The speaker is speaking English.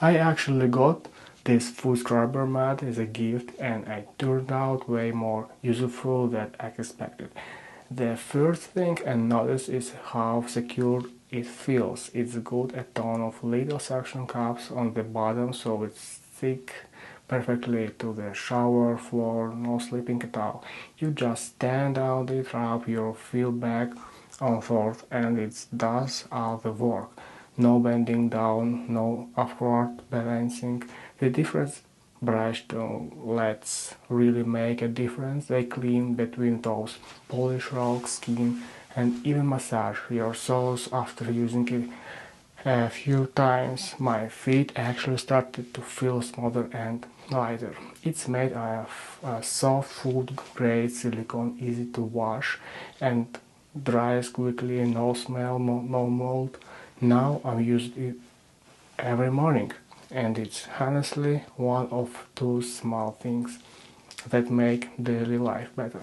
I actually got this food scrubber mat as a gift and it turned out way more useful than I expected. The first thing I noticed is how secure it feels. It's got a ton of little suction cups on the bottom so it's stick perfectly to the shower floor, no slipping at all. You just stand on it, wrap your feet back on forth and it does all the work. No bending down, no awkward balancing. The difference brush let's really make a difference. They clean between toes, polish rock, skin, and even massage your soles after using it a few times. My feet actually started to feel smoother and lighter. It's made of soft food grade silicone, easy to wash, and dries quickly, no smell, no mold. Now I'm using it every morning, and it's honestly one of those small things that make daily life better.